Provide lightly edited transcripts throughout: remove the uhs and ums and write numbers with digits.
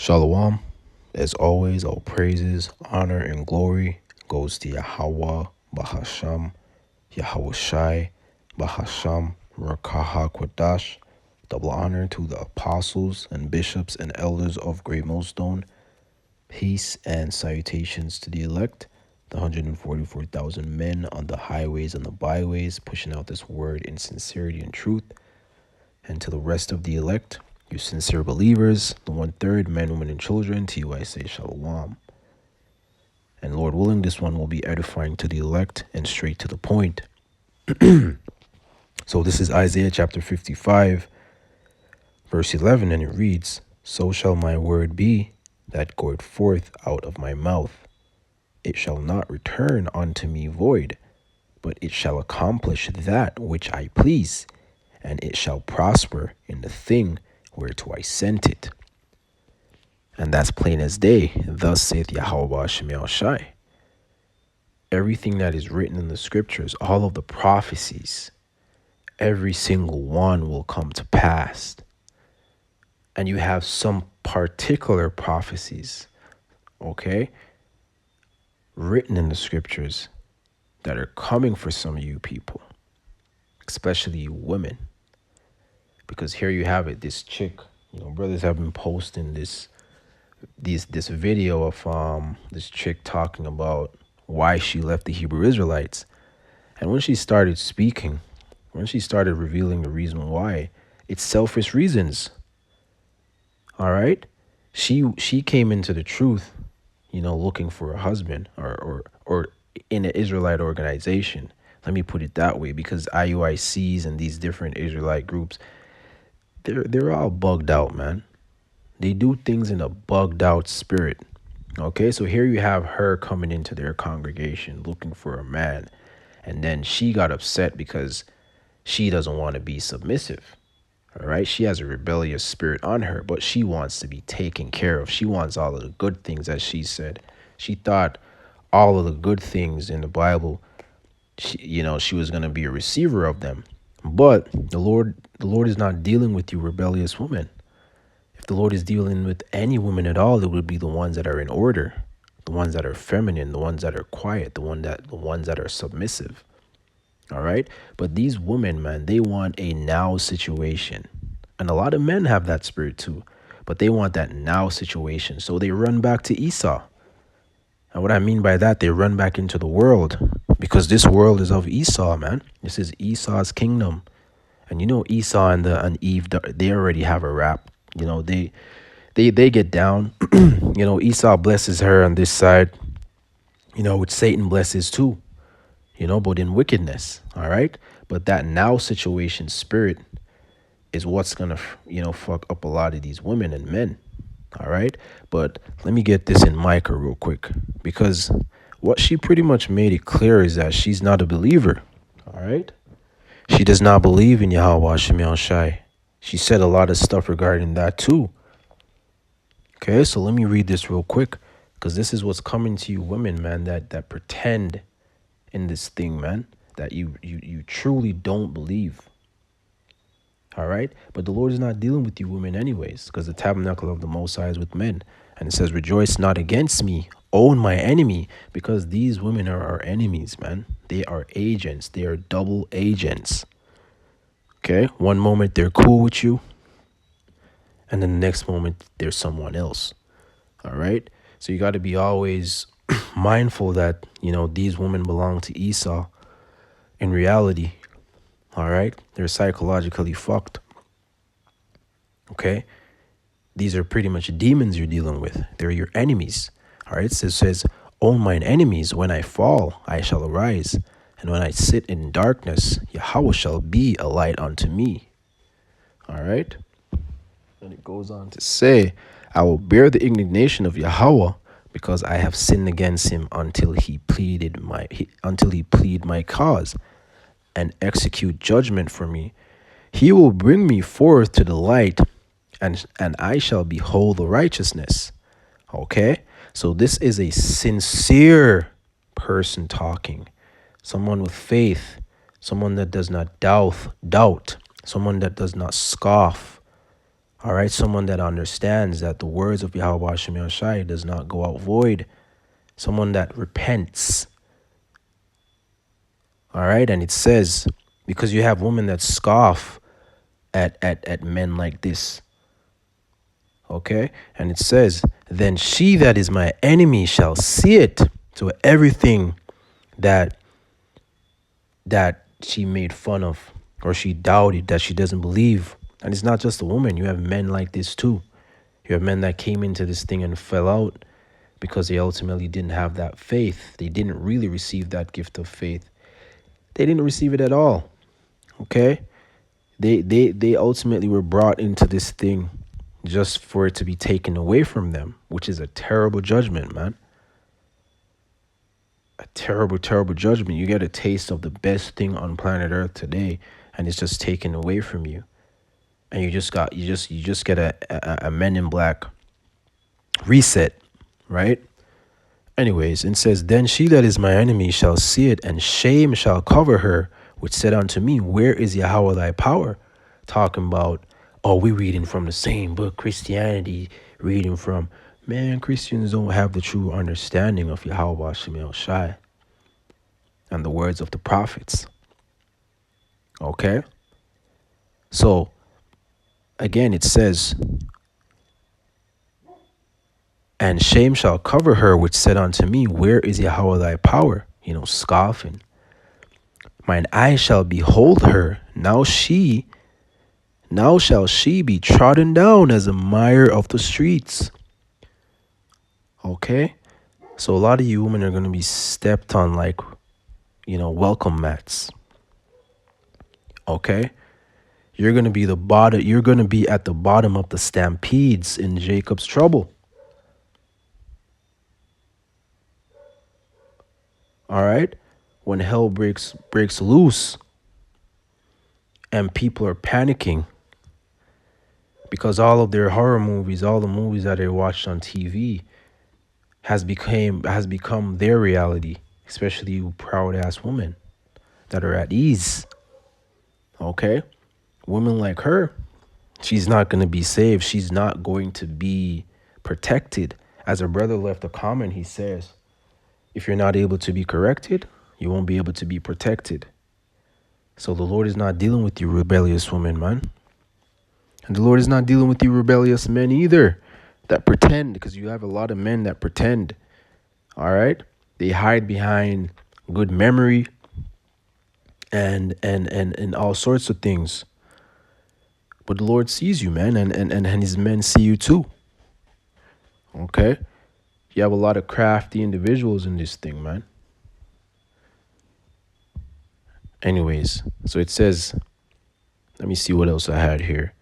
Shalom. As always, all praises, honor, and glory goes to Yahweh, Bahasham, Yahweh Shai, Bahasham, Rakaha Kwadash. Double honor to the apostles and bishops and elders of Great Millstone. Peace and salutations to the elect, the 144,000 men on the highways and the byways, pushing out this word in sincerity and truth. And to the rest of the elect, you sincere believers, the 1/3 men, women, and children, to you I say shalom. And Lord willing, this one will be edifying to the elect and straight to the point. So this is Isaiah chapter 55, verse 11, and it reads, "So shall my word be that goeth forth out of my mouth. It shall not return unto me void, but it shall accomplish that which I please, and it shall prosper in the thing whereto I sent it." And that's plain as day. Thus saith Yahweh Shemel Shai. Everything that is written in the scriptures, all of the prophecies, every single one will come to pass. And you have some particular prophecies, okay, written in the scriptures that are coming for some of you people, especially you women. Because here you have it, this chick, brothers have been posting this video of this chick talking about why she left the Hebrew Israelites. And when she started speaking, when she started revealing the reason why, it's selfish reasons. All right? She came into the truth, looking for a husband or in an Israelite organization. Let me put it that way, because IUICs and these different Israelite groups, they're all bugged out, man. They do things in a bugged out spirit. Okay, so here you have her coming into their congregation looking for a man. And then she got upset because she doesn't want to be submissive. All right, she has a rebellious spirit on her, but she wants to be taken care of. She wants all of the good things, as she said. She thought all of the good things in the Bible, she was going to be a receiver of them. But the Lord is not dealing with you rebellious women. If the Lord is dealing with any woman at all, it would be the ones that are in order, the ones that are feminine, the ones that are quiet, the ones that are submissive. All right. But these women, man, they want a now situation. And a lot of men have that spirit too, but they want that now situation. So they run back to Esau. And what I mean by that, they run back into the world, because this world is of Esau, man. This is Esau's kingdom. And Esau and Eve, they already have a rap. They get down. Esau blesses her on this side, which Satan blesses too, but in wickedness. All right. But that now situation spirit is what's going to, fuck up a lot of these women and men. All right. But let me get this in Micah real quick, because what she pretty much made it clear is that she's not a believer. All right. She does not believe in Yahweh Shemel Shai. She said a lot of stuff regarding that too. Okay, so let me read this real quick, because this is what's coming to you women, man, that pretend in this thing, man, that you truly don't believe. All right, but the Lord is not dealing with you women anyways, because the tabernacle of the Most High is with men. And it says, "Rejoice not against me, own my enemy," because these women are our enemies, man. They are agents. They are double agents. Okay, one moment they're cool with you, and then the next moment there's someone else. All right. So you got to be always mindful that, these women belong to Esau in reality. All right. They're psychologically fucked. Okay. These are pretty much demons you're dealing with. They're your enemies. All right. So it says, "Own mine enemies. When I fall, I shall arise. And when I sit in darkness, Yahweh shall be a light unto me." All right. And it goes on to say, "I will bear the indignation of Yahweh, because I have sinned against him until he plead my cause and execute judgment for me. He will bring me forth to the light, and I shall behold the righteousness." Okay, so this is a sincere person talking, someone with faith, someone that does not doubt, someone that does not scoff. All right, someone that understands that the words of Yahweh Shem Shai does not go out void. Someone that repents. All right, and it says, because you have women that scoff at men like this. Okay, and it says, then she that is my enemy shall see it. So everything that she made fun of or she doubted, that she doesn't believe. And it's not just a woman. You have men like this too. You have men that came into this thing and fell out because they ultimately didn't have that faith. They didn't really receive that gift of faith. They didn't receive it at all. Okay? They ultimately were brought into this thing just for it to be taken away from them, which is a terrible judgment, man. A terrible, terrible judgment. You get a taste of the best thing on planet Earth today, and it's just taken away from you. And you just get a Men in Black reset, right? Anyways, it says, then she that is my enemy shall see it, and shame shall cover her, which said unto me, where is Yahweh thy power? Talking about, oh, we reading from the same book, Christianity, reading from, man, Christians don't have the true understanding of Yahweh Shem Shai and the words of the prophets. Okay? So, again, it says, and shame shall cover her, which said unto me, where is Yahweh thy power? Scoffing. Mine eye shall behold her. Now shall she be trodden down as a mire of the streets. Okay? So a lot of you women are going to be stepped on like, welcome mats. Okay? You're going to be you're going to be at the bottom of the stampedes in Jacob's trouble. All right? When hell breaks loose and people are panicking because all of their horror movies, all the movies that they watched on TV has become their reality, especially you proud ass women that are at ease. Okay? Women like her, she's not going to be saved. She's not going to be protected. As her brother left a comment, he says, if you're not able to be corrected, you won't be able to be protected. So the Lord is not dealing with you rebellious women, man. And the Lord is not dealing with you rebellious men either that pretend, because you have a lot of men that pretend. All right? They hide behind good memory and all sorts of things. But the Lord sees you, man, and his men see you too. Okay? You have a lot of crafty individuals in this thing, man. Anyways, so it says, let me see what else I had here.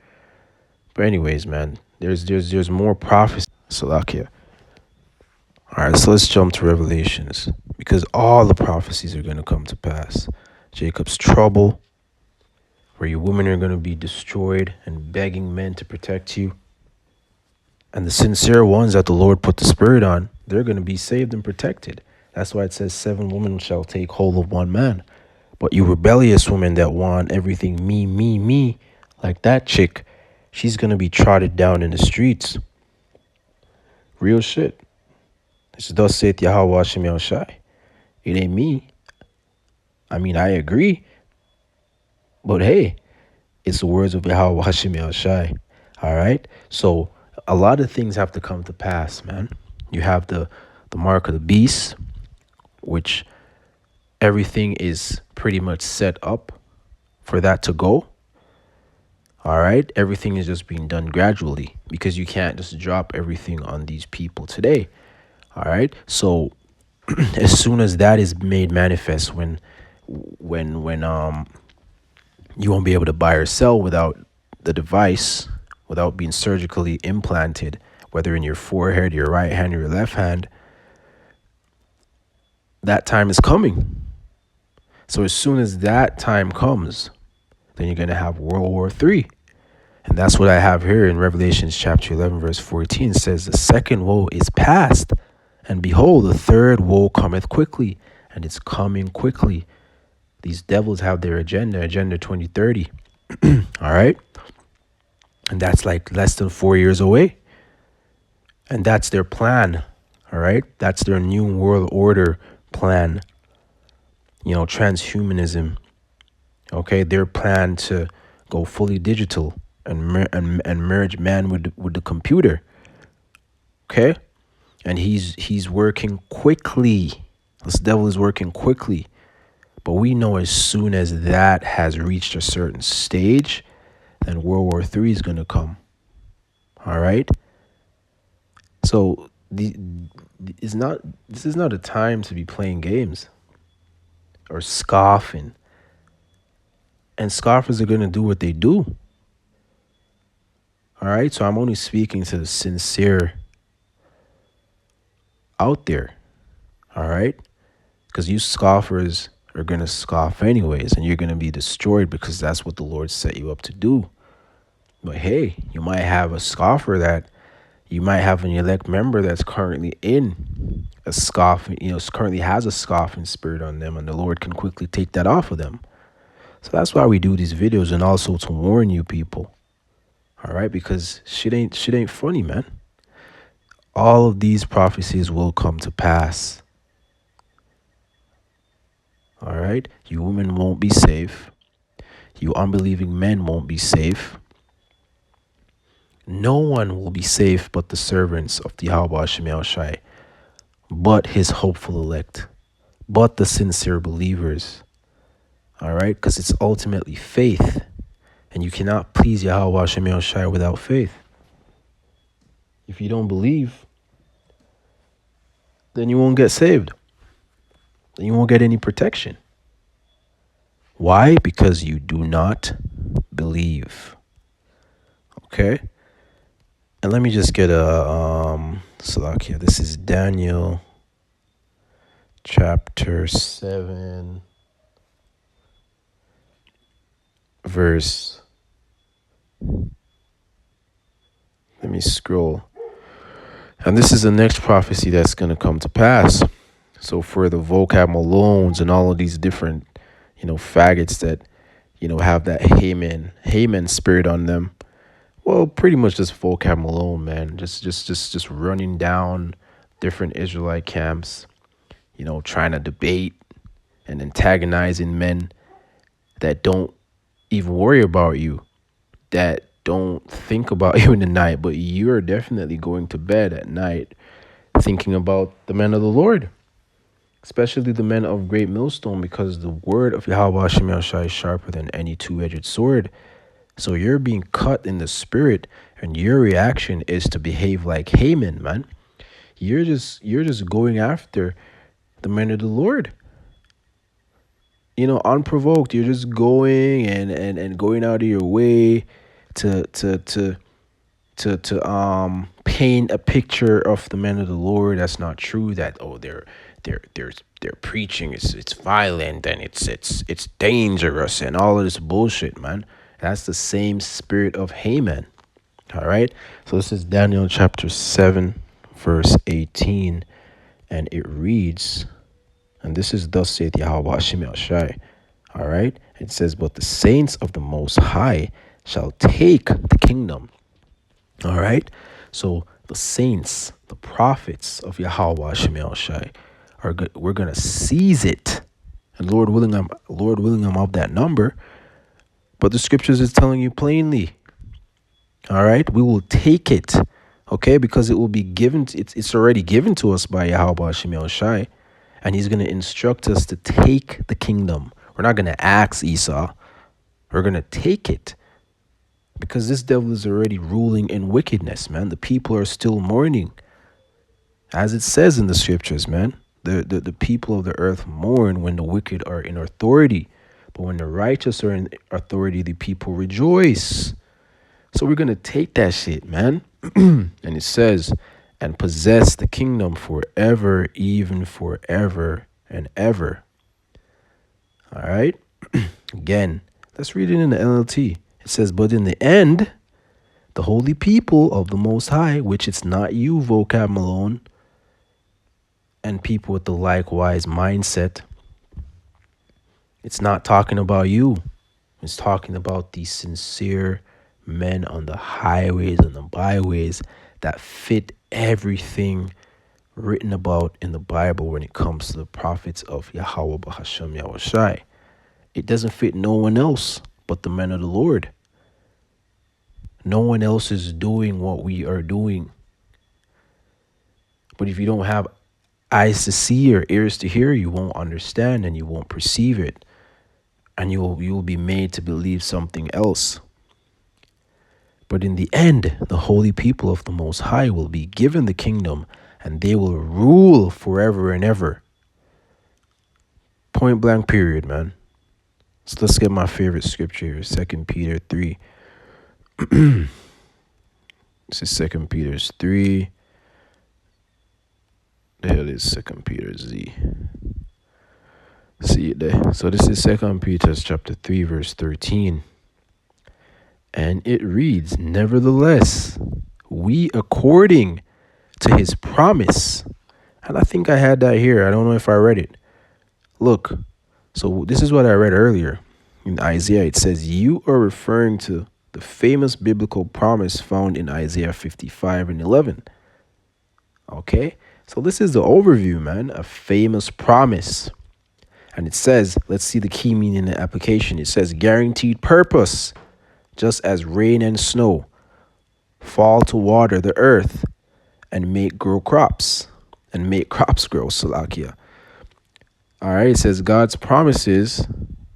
But anyways, man, there's more prophecy. Salakia. All right, so let's jump to Revelations, because all the prophecies are going to come to pass. Jacob's trouble, where your women are going to be destroyed and begging men to protect you. And the sincere ones that the Lord put the Spirit on, they're going to be saved and protected. That's why it says 7 women shall take hold of 1 man. But you rebellious women that want everything me, like that chick, she's going to be trotted down in the streets. Real shit. This is thus saith Yahweh Shem Shai. It ain't me. I mean, I agree. But hey, it's the words of Yahweh Shem Shai. All right? So a lot of things have to come to pass, man. You have the mark of the beast, which everything is pretty much set up for that to go. All right? Everything is just being done gradually, because you can't just drop everything on these people today. All right? So as soon as that is made manifest, when you won't be able to buy or sell without the device, without being surgically implanted, whether in your forehead, your right hand, or your left hand, that time is coming. So as soon as that time comes, then you're going to have World War III. And that's what I have here in Revelations chapter 11, verse 14. It says, the second woe is past, and behold, the third woe cometh quickly, and it's coming quickly. These devils have their agenda 2030. All right? And that's like less than 4 years away. And that's their plan. All right. That's their new world order plan. Transhumanism. Okay. Their plan to go fully digital and merge man with the computer. Okay. And he's working quickly. This devil is working quickly. But we know as soon as that has reached a certain stage, then World War III is going to come. All right. So this is not a time to be playing games or scoffing. And scoffers are going to do what they do. All right. So I'm only speaking to the sincere out there. All right. Because you scoffers are going to scoff anyways, and you're going to be destroyed because that's what the Lord set you up to do. But hey, you might have a scoffer that you might have an elect member that's currently in a scoffing, currently has a scoffing spirit on them, and the Lord can quickly take that off of them. So that's why we do these videos, and also to warn you people. All right, because shit ain't funny, man. All of these prophecies will come to pass. All right, you women won't be safe. You unbelieving men won't be safe. No one will be safe but the servants of the Yahweh Shemel Shai, but his hopeful elect, but the sincere believers. All right, because it's ultimately faith, and you cannot please Yahweh Shemel Shai without faith. If you don't believe, then you won't get saved. Then you won't get any protection. Why? Because you do not believe. Okay? And let me just get a Salakia. This is Daniel chapter 7 verse. Let me scroll. And this is the next prophecy that's going to come to pass. So for the vocab Malones and all of these different, faggots that, have that Haman spirit on them. Well, pretty much just vocab Malone, man. Just running down different Israelite camps, trying to debate and antagonizing men that don't even worry about you, that don't think about you in the night, but you're definitely going to bed at night thinking about the men of the Lord, especially the men of Great Millstone, because the word of Yahweh Shemel Shai is sharper than any two-edged sword. So you're being cut in the spirit, and your reaction is to behave like Haman, man. You're just going after the men of the Lord. Unprovoked. You're just going and going out of your way to paint a picture of the men of the Lord that's not true. That they're preaching it's violent and it's dangerous and all of this bullshit, man. That's the same spirit of Haman. All right. So this is Daniel chapter 7 verse 18, and it reads, and this is thus saith Yahweh Shemel Shai. All right. It says, but the saints of the Most High shall take the kingdom. All right. So the saints, the prophets of Yahweh Shemel Shai, we're gonna seize it, and Lord willing, I'm of that number. But the scriptures is telling you plainly. All right, we will take it. Okay, because it will be given. It's already given to us by Yahweh Shemel Shai, and He's gonna instruct us to take the kingdom. We're not gonna ask Esau. We're gonna take it. Because this devil is already ruling in wickedness, man. The people are still mourning. As it says in the scriptures, man. The people of the earth mourn when the wicked are in authority. But when the righteous are in authority, the people rejoice. So we're going to take that shit, man. And it says, and possess the kingdom forever, even forever and ever. All right. Again, let's read it in the NLT. It says, but in the end, the holy people of the Most High, which it's not you, vocab Malone, and people with the likewise mindset. It's not talking about you. It's talking about the sincere men on the highways and the byways that fit everything written about in the Bible when it comes to the prophets of Yahweh Bahashem Yahushai. It doesn't fit no one else but the men of the Lord. No one else is doing what we are doing. But if you don't have eyes to see or ears to hear, you won't understand and you won't perceive it. And you'll be made to believe something else. But in the end, the holy people of the Most High will be given the kingdom and they will rule forever and ever. Point blank period, man. So let's get my favorite scripture here, 2 Peter 3. This is 2 Peter 3. The hell is 2 Peter Z? See it there. So this is 2 Peter chapter 3, verse 13. And it reads, nevertheless, we according to his promise. And I think I had that here. I don't know if I read it. Look, so this is what I read earlier. In Isaiah, it says, you are referring to the famous biblical promise found in Isaiah 55 and 11. Okay? So this is the overview, man. A famous promise. And it says, let's see the key meaning and application. It says, guaranteed purpose. Just as rain and snow fall to water the earth and make grow crops and make crops grow, Salakia. All right, it says God's promises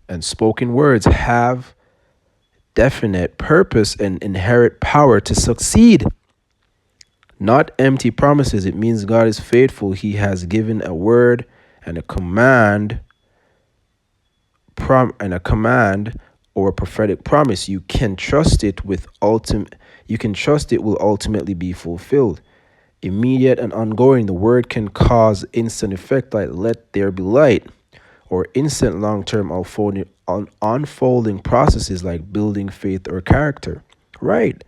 and spoken words have definite purpose and inherent power to succeed. Not empty promises. It means God is faithful. He has given a word and a command or a prophetic promise. You can trust it will ultimately be fulfilled. Immediate and ongoing, the word can cause instant effect like let there be light, or instant long-term unfolding processes like building faith or character. Right.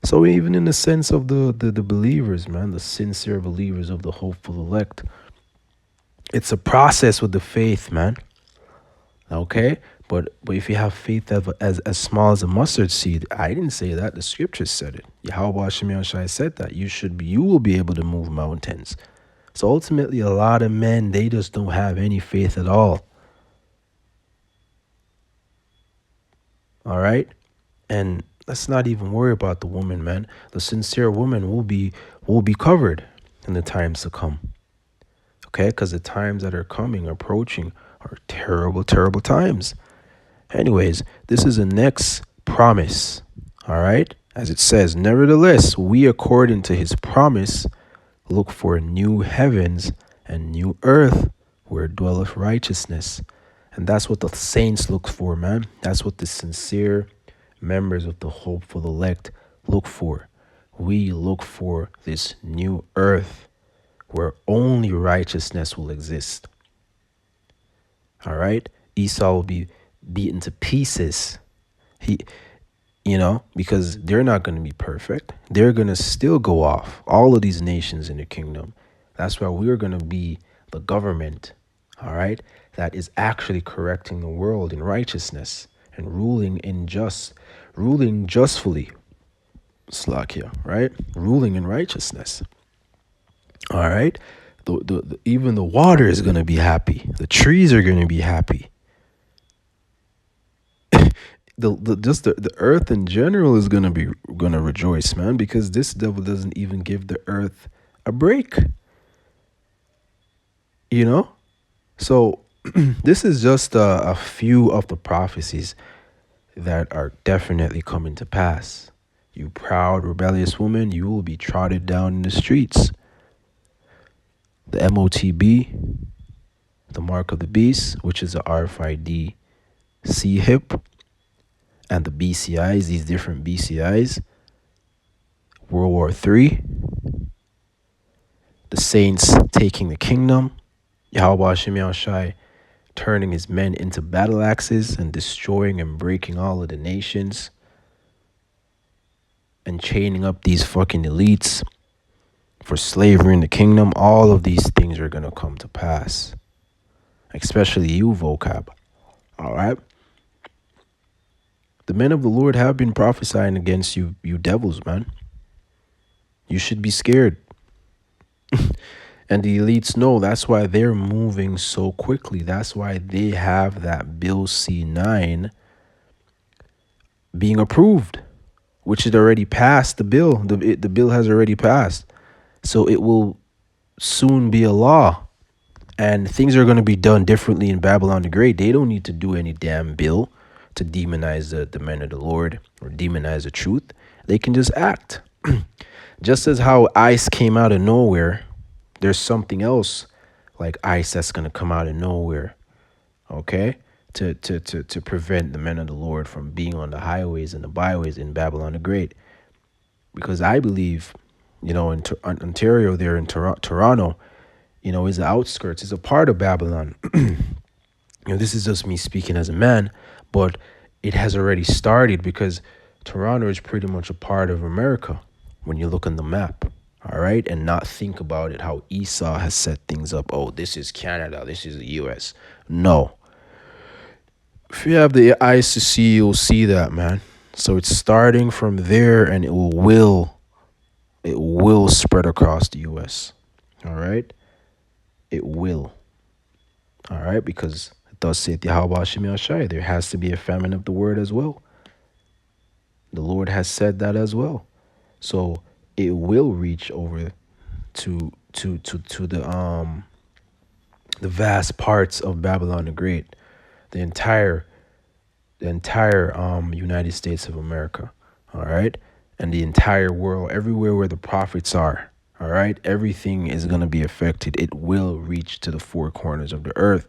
So even in the sense of the believers, man, the sincere believers of the hopeful elect, it's a process with the faith, man. Okay? But if you have faith as small as a mustard seed, I didn't say that. The scriptures said it. Yahweh Shai said that you will be able to move mountains. So ultimately, a lot of men, they just don't have any faith at all. All right? And let's not even worry about the woman, man. The sincere woman will be covered in the times to come. Okay? Because the times that are approaching are terrible, terrible times. Anyways, this is the next promise, all right? As it says, nevertheless, we according to his promise look for new heavens and new earth where dwelleth righteousness. And that's what the saints look for, man. That's what the sincere members of the hopeful elect look for. We look for this new earth where only righteousness will exist. All right? Esau will be beaten to pieces. Because they're not going to be perfect. They're going to still go off. All of these nations in the kingdom. That's why we're going to be the government, all right, that is actually correcting the world in righteousness and ruling justly. Slakia, right? Ruling in righteousness. All right? Even the water is going to be happy. The trees are going to be happy. The earth in general is gonna rejoice, man, because this devil doesn't even give the earth a break. So this is just a few of the prophecies that are definitely coming to pass. You proud, rebellious woman, you will be trotted down in the streets. The MOTB, the mark of the beast, which is the RFID C-hip, and the BCIs, these different BCIs, World War III, the saints taking the kingdom, Yahweh Shem Shai turning his men into battle axes and destroying and breaking all of the nations and chaining up these fucking elites for slavery in the kingdom. All of these things are going to come to pass, especially you, vocab. All right? The men of the Lord have been prophesying against you, you devils, man. You should be scared. And the elites know that's why they're moving so quickly. That's why they have that Bill C9 being approved, which had already passed the bill. The bill has already passed. So it will soon be a law. And things are going to be done differently in Babylon the Great. They don't need to do any damn bill to demonize the men of the Lord or demonize the truth. They can just act. Just as how ICE came out of nowhere, there's something else like ICE that's going to come out of nowhere, okay? To prevent the men of the Lord from being on the highways and the byways in Babylon the Great. Because I believe, in Ontario there in Toronto, is the outskirts, is a part of Babylon. This is just me speaking as a man, but it has already started because Toronto is pretty much a part of America when you look on the map, all right? And not think about it how Esau has set things up. Oh, this is Canada, this is the US. No. If you have the eyes to see, you'll see that, man. So it's starting from there and it will spread across the US. All right? It will. All right? Because thus saith Yahweh Shem Yahshai, there has to be a famine of the word as well. The Lord has said that as well. So it will reach over to the vast parts of Babylon the Great, the entire United States of America, all right, and the entire world, everywhere where the prophets are, all right, everything is going to be affected. It will reach to the four corners of the earth,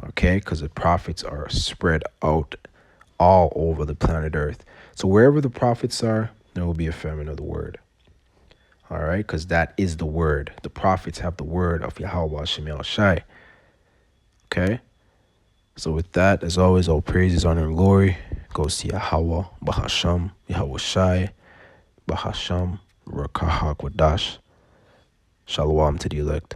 okay, because the prophets are spread out all over the planet Earth. So wherever the prophets are, there will be a famine of the word. All right, because that is the word. The prophets have the word of Yahweh Shem Shai. Okay. So with that, as always, all praises, honor, and glory goes to Yahweh, Bahasham, Yahweh Shai, Bahasham, Rakahak Wadash. Shalom to the elect.